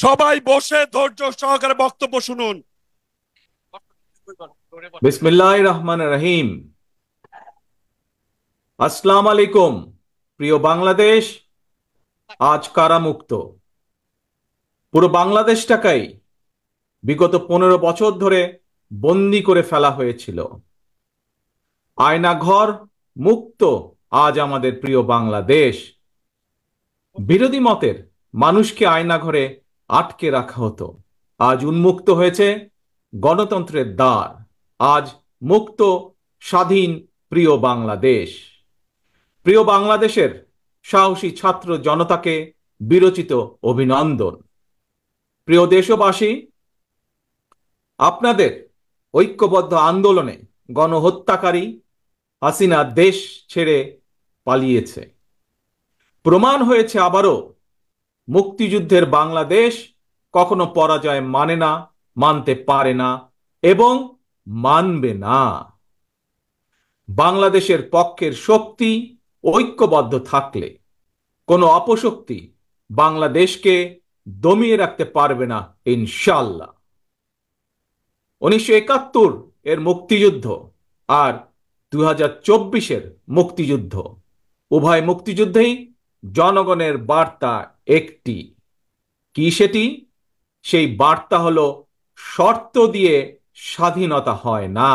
সবাই বসে ধৈর্য সহকারে বক্তব্য শুনুন। বিসমিল্লাহির রহমানির রহিম। আসসালামু আলাইকুম। প্রিয় বাংলাদেশ আজ কারামুক্ত। পুরো বাংলাদেশটাকেই বিগত 15 বছর ধরে বন্দি করে ফেলা হয়েছিল। আয়নাঘর মুক্ত আজ আমাদের প্রিয় বাংলাদেশ। বিরোধী মতের মানুষকে আয়নাঘরে আটকে রাখা হতো, আজ উন্মুক্ত হয়েছে গণতন্ত্রের দ্বার। আজ মুক্ত, স্বাধীন প্রিয় বাংলাদেশ। প্রিয় বাংলাদেশের সাহসী ছাত্র জনতাকে বিরচিত অভিনন্দন। প্রিয় দেশবাসী, আপনাদের ঐক্যবদ্ধ আন্দোলনে গণহত্যাকারী হাসিনা দেশ ছেড়ে পালিয়েছে। প্রমাণ হয়েছে আবারও মুক্তিযুদ্ধের বাংলাদেশ কখনো পরাজয় মানে না, মানতে পারে না এবং মানবে না। বাংলাদেশের পক্ষের শক্তি ঐক্যবদ্ধ থাকলে কোনো অপশক্তি বাংলাদেশকে দমিয়ে রাখতে পারবে না ইনশাল্লাহ। 1971 এর মুক্তিযুদ্ধ আর 2024-এর মুক্তিযুদ্ধ, উভয় মুক্তিযুদ্ধেই জনগণের বার্তা একটি। কি সেটি? সেই বার্তা হলো, শর্ত দিয়ে স্বাধীনতা হয় না।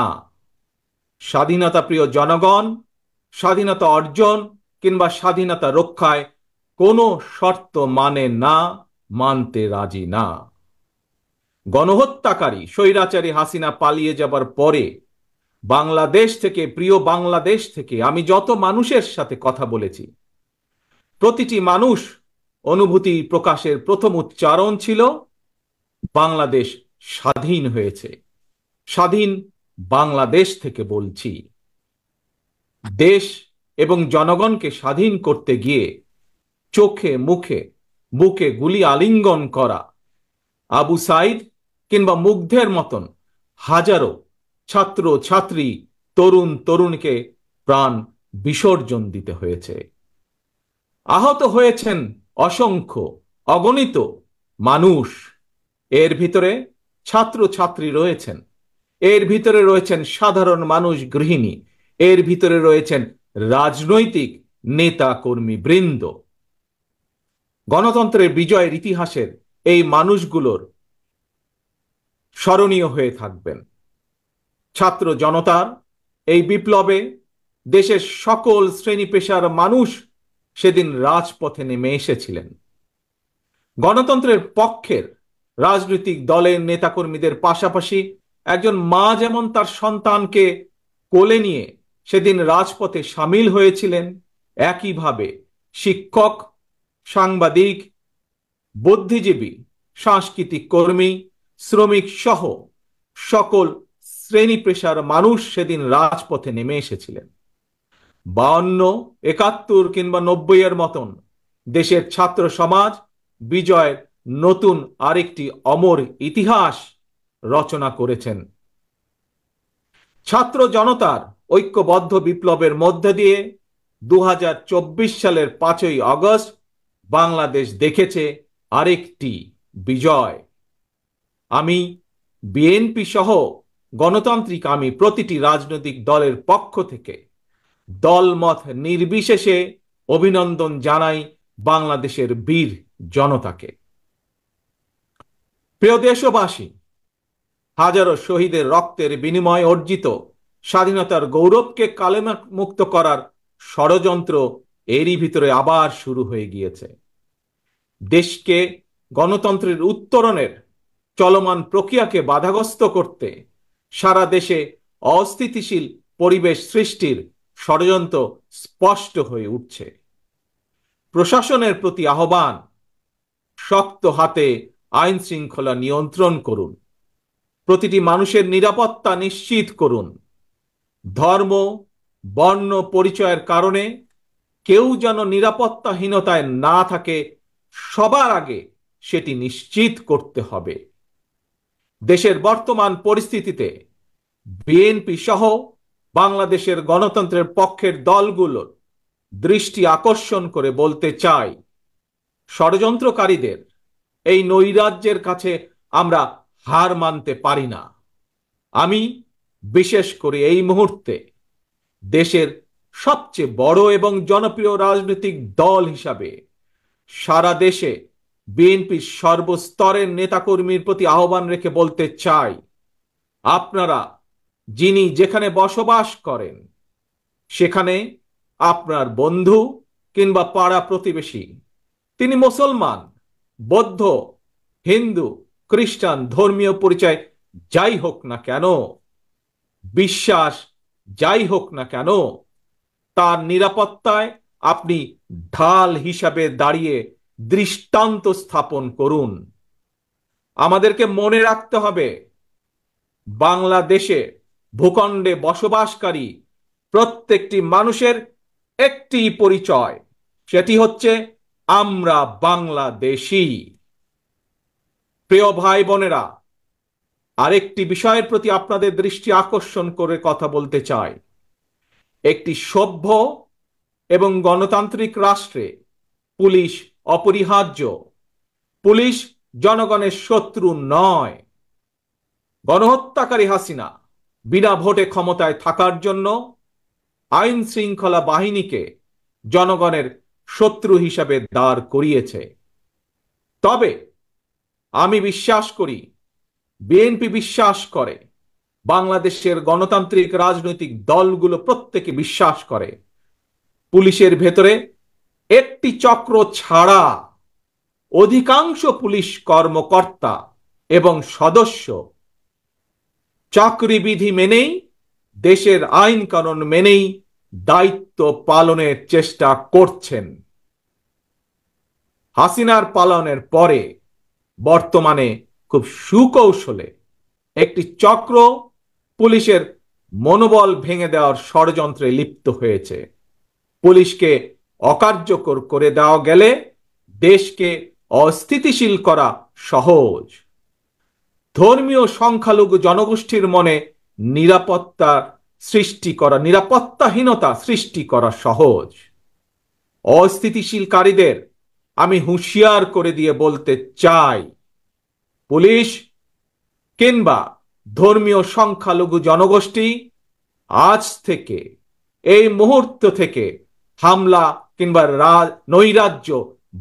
স্বাধীনতা প্রিয় জনগণ স্বাধীনতা অর্জন কিংবা স্বাধীনতা রক্ষায় কোনো শর্ত মানে না, মানতে রাজি না। গণহত্যাকারী স্বৈরাচারী হাসিনা পালিয়ে যাবার পরে বাংলাদেশ থেকে, প্রিয় বাংলাদেশ থেকে আমি যত মানুষের সাথে কথা বলেছি, প্রতিটি মানুষ অনুভূতি প্রকাশের প্রথম উচ্চারণ ছিল, বাংলাদেশ স্বাধীন হয়েছে। স্বাধীন বাংলাদেশ থেকে বলছি। দেশ এবং জনগণকে স্বাধীন করতে গিয়ে চোখে মুখে বুকে গুলি আলিঙ্গন করা আবু সাইদ কিংবা মুগ্ধের মতন হাজারো ছাত্র ছাত্রী, তরুণ তরুণীকে প্রাণ বিসর্জন দিতে হয়েছে। আহত হয়েছেন অসংখ্য, অগণিত মানুষ। এর ভিতরে ছাত্র ছাত্রী রয়েছেন, এর ভিতরে রয়েছেন সাধারণ মানুষ, গৃহিণী, এর ভিতরে রয়েছেন রাজনৈতিক নেতা কর্মী বৃন্দ। গণতন্ত্রের বিজয়ের ইতিহাসের এই মানুষগুলোর স্মরণীয় হয়ে থাকবেন। ছাত্র জনতার এই বিপ্লবে দেশের সকল শ্রেণী পেশার মানুষ সেদিন রাজপথে নেমে এসেছিলেন। গণতন্ত্রের পক্ষের রাজনৈতিক দলের নেতাকর্মীদের পাশাপাশি একজন মা যেমন তার সন্তানকে কোলে নিয়ে সেদিন রাজপথে সামিল হয়েছিলেন, একইভাবে শিক্ষক, সাংবাদিক, বুদ্ধিজীবী, সাংস্কৃতিক কর্মী, শ্রমিক সহ সকল শ্রেণী পেশার মানুষ সেদিন রাজপথে নেমে এসেছিলেন। 52, 71 কিংবা 90-এর মতন দেশের ছাত্র সমাজ বিজয়ের নতুন আরেকটি অমর ইতিহাস রচনা করেছেন। ছাত্র জনতার ঐক্যবদ্ধ বিপ্লবের মধ্যে দিয়ে 2024 সালের 5ই আগস্ট বাংলাদেশ দেখেছে আরেকটি বিজয়। আমি বিএনপি সহ গণতান্ত্রিক আমি প্রতিটি রাজনৈতিক দলের পক্ষ থেকে দলমত নির্বিশেষে অভিনন্দন জানাই বাংলাদেশের বীর জনতাকে। প্রিয় দেশবাসী, হাজারো শহীদের রক্তের বিনিময়ে অর্জিত স্বাধীনতার গৌরবকে কালেমা মুক্ত করার ষড়যন্ত্র এরই ভিতরে আবার শুরু হয়ে গিয়েছে। দেশকে গণতন্ত্রের উত্তরণের চলমান প্রক্রিয়াকে বাধাগ্রস্ত করতে সারা দেশে অস্থিতিশীল পরিবেশ সৃষ্টির ষড়যন্ত্র স্পষ্ট হয়ে উঠছে। প্রশাসনের প্রতি আহ্বান, শক্ত হাতে আইন শৃঙ্খলা নিয়ন্ত্রণ করুন, প্রতিটি মানুষের নিরাপত্তা নিশ্চিত করুন। ধর্ম, বর্ণ পরিচয়ের কারণে কেউ যেন নিরাপত্তাহীনতায় না থাকে, সবার আগে সেটি নিশ্চিত করতে হবে। দেশের বর্তমান পরিস্থিতিতে বিএনপি সহ বাংলাদেশের গণতন্ত্রের পক্ষের দলগুলোর দৃষ্টি আকর্ষণ করে বলতে চাই, ষড়যন্ত্রকারীদের এই নৈরাজ্যের কাছে আমরা হার মানতে পারি না। আমি বিশেষ করে এই মুহূর্তে দেশের সবচেয়ে বড় এবং জনপ্রিয় রাজনৈতিক দল হিসাবে সারা দেশে বিএনপির সর্বস্তরের নেতাকর্মীর প্রতি আহ্বান রেখে বলতে চাই, আপনারা যিনি যেখানে বসবাস করেন সেখানে আপনার বন্ধু কিংবা পাড়া প্রতিবেশী, তিনি মুসলমান, বৌদ্ধ, হিন্দু, খ্রিস্টান, ধর্মীয় পরিচয় যাই হোক না কেন, বিশ্বাস যাই হোক না কেন, তার নিরাপত্তায় আপনি ঢাল হিসাবে দাঁড়িয়ে দৃষ্টান্ত স্থাপন করুন। আমাদেরকে মনে রাখতে হবে, বাংলাদেশে ভূখণ্ডে বসবাসকারী প্রত্যেকটি মানুষের একটি পরিচয়, সেটি হচ্ছে আমরা বাংলাদেশী। প্রিয় ভাই বোনেরা, আরেকটি বিষয়ের প্রতি আপনাদের দৃষ্টি আকর্ষণ করে কথা বলতে চাই। একটি সভ্য এবং গণতান্ত্রিক রাষ্ট্রে পুলিশ অপরিহার্য। পুলিশ জনগণের শত্রু নয়। গণহত্যাকারী হাসিনা বিনা ভোটে ক্ষমতায় থাকার জন্য আইন শৃঙ্খলা বাহিনীকে জনগণের শত্রু হিসাবে দাঁড় করিয়েছে। তবে আমি বিশ্বাস করি, বিএনপি বিশ্বাস করে, বাংলাদেশের গণতান্ত্রিক রাজনৈতিক দলগুলো প্রত্যেকে বিশ্বাস করে, পুলিশের ভেতরে একটি চক্র ছাড়া অধিকাংশ পুলিশ কর্মকর্তা এবং সদস্য চাকরিবিধি মেনেই, দেশের আইন কানুন মেনেই দায়িত্ব পালনের চেষ্টা করছেন। হাসিনার পালনের পরে বর্তমানে খুব সুকৌশলে একটি চক্র পুলিশের মনোবল ভেঙে দেওয়ার ষড়যন্ত্রে লিপ্ত হয়েছে। পুলিশকে অকার্যকর করে দেওয়া গেলে দেশকে অস্থিতিশীল করা সহজ। ধর্মীয় সংখ্যালঘু জনগোষ্ঠীর মনে নিরাপত্তাহীনতা সৃষ্টি করা সহজ। অস্থিতিশীলকারীদের আমি হুঁশিয়ার করে দিয়ে বলতে চাই, পুলিশ কিংবা ধর্মীয় সংখ্যালঘু জনগোষ্ঠী আজ থেকে, এই মুহূর্ত থেকে হামলা কিংবা নৈরাজ্য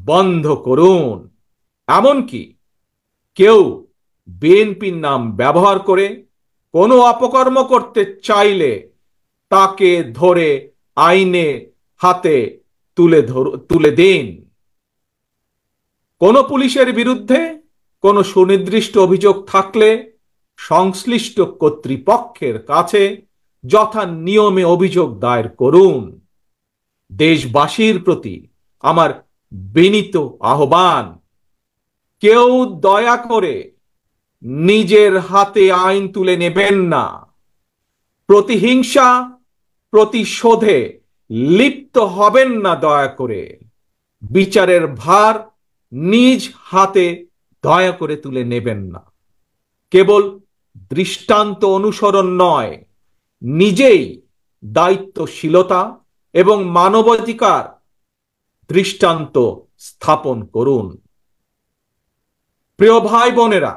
বন্ধ করুন। এমনকি কেউ বিএনপির নাম ব্যবহার করে কোনো অপকর্ম করতে চাইলে তাকে ধরে আইনে হাতে তুলে দিন। কোন পুলিশের বিরুদ্ধে কোনো সুনির্দিষ্ট অভিযোগ থাকলে সংশ্লিষ্ট কর্তৃপক্ষের কাছে যথা নিয়মে অভিযোগ দায়ের করুন। দেশবাসীর প্রতি আমার বিনীত আহ্বান, কেউ দয়া করে নিজের হাতে আইন তুলে নেবেন না। প্রতিহিংসা, প্রতিশোধে লিপ্ত হবেন না দয়া করে। বিচারের ভার নিজ হাতে দয়া করে তুলে নেবেন না। কেবল দৃষ্টান্ত অনুসরণ নয়, নিজেই দায়িত্বশীলতা এবং মানবাধিকার দৃষ্টান্ত স্থাপন করুন। প্রিয় ভাই বোনেরা,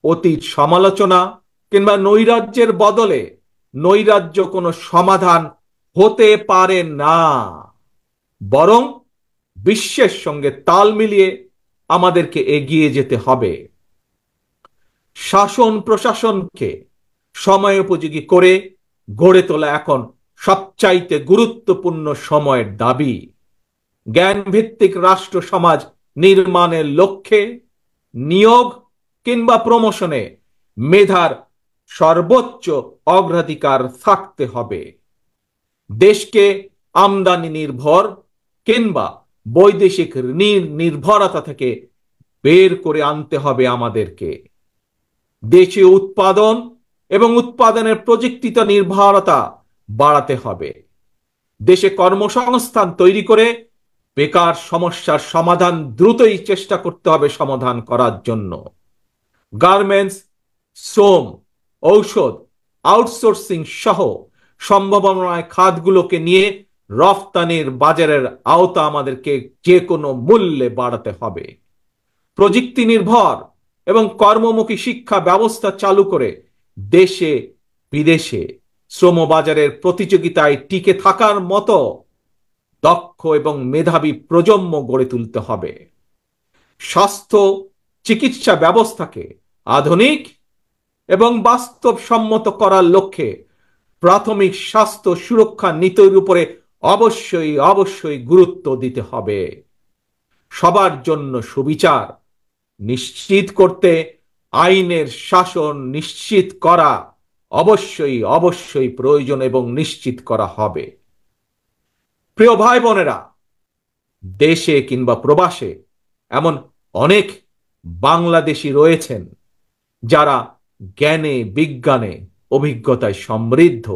অতীত সমালোচনা কিংবা নৈরাজ্যের বদলে নৈরাজ্য কোনো সমাধান হতে পারে না, বরং বিশ্বের সঙ্গে তাল মিলিয়ে আমাদেরকে এগিয়ে যেতে হবে। শাসন প্রশাসনকে সময়োপযোগী করে গড়ে তোলা এখন সবচাইতে গুরুত্বপূর্ণ সময়ের দাবি। জ্ঞানভিত্তিক রাষ্ট্র সমাজ নির্মাণের লক্ষ্যে নিয়োগ কিংবা প্রমোশনে মেধার সর্বোচ্চ অগ্রাধিকার থাকতে হবে। দেশকে আমদানি নির্ভর কিংবা বৈদেশিক নির্ভরতা থেকে বের করে আনতে হবে আমাদেরকে। দেশীয় উৎপাদন এবং উৎপাদনের প্রযুক্তিত নির্ভরতা বাড়াতে হবে। দেশে কর্মসংস্থান তৈরি করে বেকার সমস্যার সমাধান দ্রুতই চেষ্টা করতে হবে সমাধান করার জন্য। গার্মেন্টস, শ্রম, ঔষধ, আউটসোর্সিং সহ সম্ভাবনায় খাতগুলোকে নিয়ে রফতানির বাজারের আওতা আমাদেরকে যে কোনো মূল্যে বাড়াতে হবে। প্রযুক্তি নির্ভর এবং কর্মমুখী শিক্ষা ব্যবস্থা চালু করে দেশে বিদেশে শ্রমবাজারের প্রতিযোগিতায় টিকে থাকার মতো দক্ষ এবং মেধাবী প্রজন্ম গড়ে তুলতে হবে। স্বাস্থ্য চিকিৎসা ব্যবস্থাকে আধুনিক এবং বাস্তবসম্মত করার লক্ষ্যে প্রাথমিক স্বাস্থ্য সুরক্ষা নীতির উপরে অবশ্যই অবশ্যই গুরুত্ব দিতে হবে। সবার জন্য সুবিচার নিশ্চিত করতে আইনের শাসন নিশ্চিত করা অবশ্যই অবশ্যই প্রয়োজন এবং নিশ্চিত করা হবে। প্রিয় ভাই বোনেরা, দেশে কিংবা প্রবাসে এমন অনেক বাংলাদেশী রয়েছেন যারা জ্ঞানে বিজ্ঞানে অভিজ্ঞতায় সমৃদ্ধ।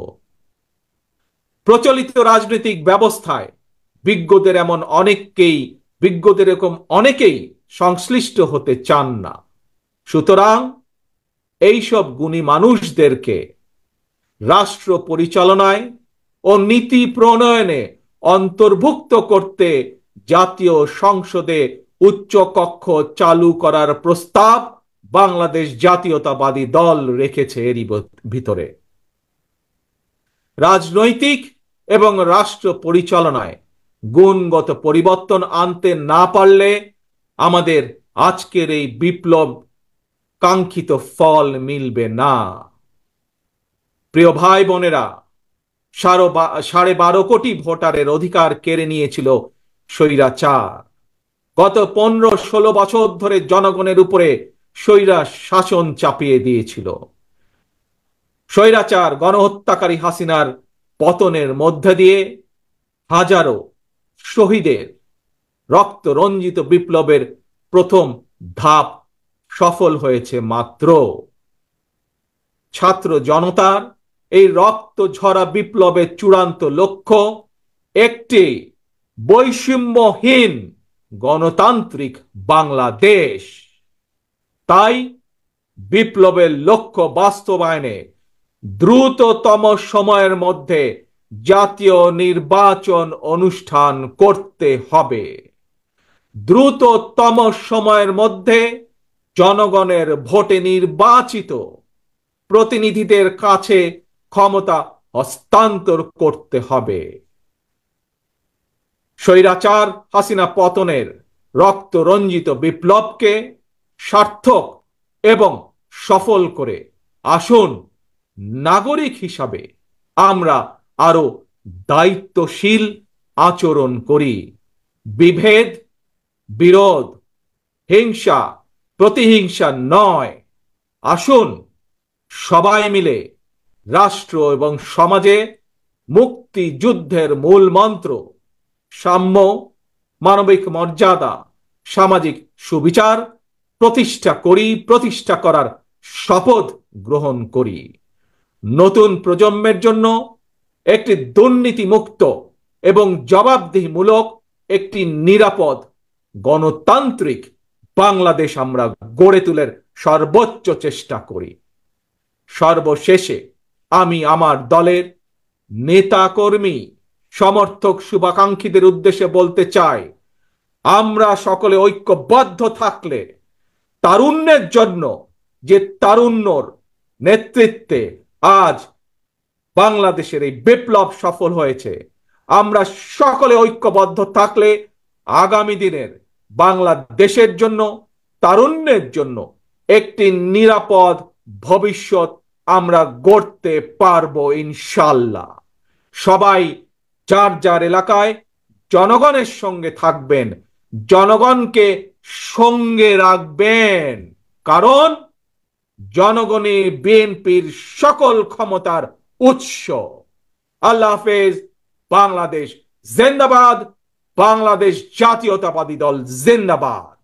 প্রচলিত রাজনৈতিক ব্যবস্থায় বিজ্ঞদের এরকম অনেকেই সংশ্লিষ্ট হতে চান না। সুতরাং এইসব গুণী মানুষদেরকে রাষ্ট্র পরিচালনায় ও নীতি প্রণয়নে অন্তর্ভুক্ত করতে জাতীয় সংসদে উচ্চ কক্ষ চালু করার প্রস্তাব বাংলাদেশ জাতীয়তাবাদী দল রেখেছে। এরই ভিতরে রাজনৈতিক এবং রাষ্ট্র পরিচালনায় গুণগত পরিবর্তন আনতে না পারলে আমাদের আজকের এই বিপ্লব কাঙ্ক্ষিত ফল মিলবে না। প্রিয় ভাই বোনেরা, 12.5 কোটি ভোটারের অধিকার কেড়ে নিয়েছিল স্বৈরাচার। গত 15-16 বছর ধরে জনগণের উপরে স্বৈরা শাসন চাপিয়ে দিয়েছিল। স্বৈরাচার গণহত্যাকারী হাসিনার পতনের মধ্যে দিয়ে হাজারো শহীদের রক্ত রঞ্জিত বিপ্লবের প্রথম ধাপ সফল হয়েছে মাত্র। ছাত্র জনতার এই রক্ত ঝরা বিপ্লবের চূড়ান্ত লক্ষ্য একটি বৈষম্যহীন গণতান্ত্রিক বাংলাদেশ। তাই বিপ্লবের লক্ষ্য বাস্তবায়নে দ্রুততম সময়ের মধ্যে জাতীয় নির্বাচন অনুষ্ঠান করতে হবে। দ্রুততম সময়ের মধ্যে জনগণের ভোটে নির্বাচিত প্রতিনিধিদের কাছে ক্ষমতা হস্তান্তর করতে হবে। স্বৈরাচার হাসিনা পতনের রক্ত রঞ্জিত বিপ্লবকে সার্থক এবং সফল করে আসুন নাগরিক হিসাবে আমরা আরো দায়িত্বশীল আচরণ করি। বিভেদ, বিরোধ, হিংসা, প্রতিহিংসা নয়। আসুন সবাই মিলে রাষ্ট্র এবং সমাজে মুক্তিযুদ্ধের মূল মন্ত্র সাম্য, মানবিক মর্যাদা, সামাজিক সুবিচার প্রতিষ্ঠা করার শপথ গ্রহণ করি। নতুন প্রজন্মের জন্য একটি দুর্নীতিমুক্ত এবং জবাবদিহিমূলক একটি নিরাপদ গণতান্ত্রিক বাংলাদেশ আমরা গড়ে তোলার সর্বোচ্চ চেষ্টা করি। সর্বশেষে আমি আমার দলের নেতা কর্মী সমর্থক শুভাকাঙ্ক্ষীদের উদ্দেশ্যে বলতে চাই, আমরা সকলে ঐক্যবদ্ধ থাকলে তারুণ্যের জন্য যে তারুণ্যর নেতৃত্বে আজ বাংলাদেশের এই বিপ্লব সফল হয়েছে, আমরা সকলে ঐক্যবদ্ধ থাকলে আগামী দিনের বাংলাদেশের জন্য তারুণ্যের জন্য একটি নিরাপদ ভবিষ্যৎ আমরা গড়তে পারবো ইনশাআল্লাহ। সবাই যার যার এলাকায় জনগণের সঙ্গে থাকবেন, জনগণকে সঙ্গে রাখবেন, কারণ জনগণই বিএনপির সকল ক্ষমতার উৎস। আল্লাহ হাফেজ। বাংলাদেশ জিন্দাবাদ। বাংলাদেশ জাতীয়তাবাদী দল জিন্দাবাদ।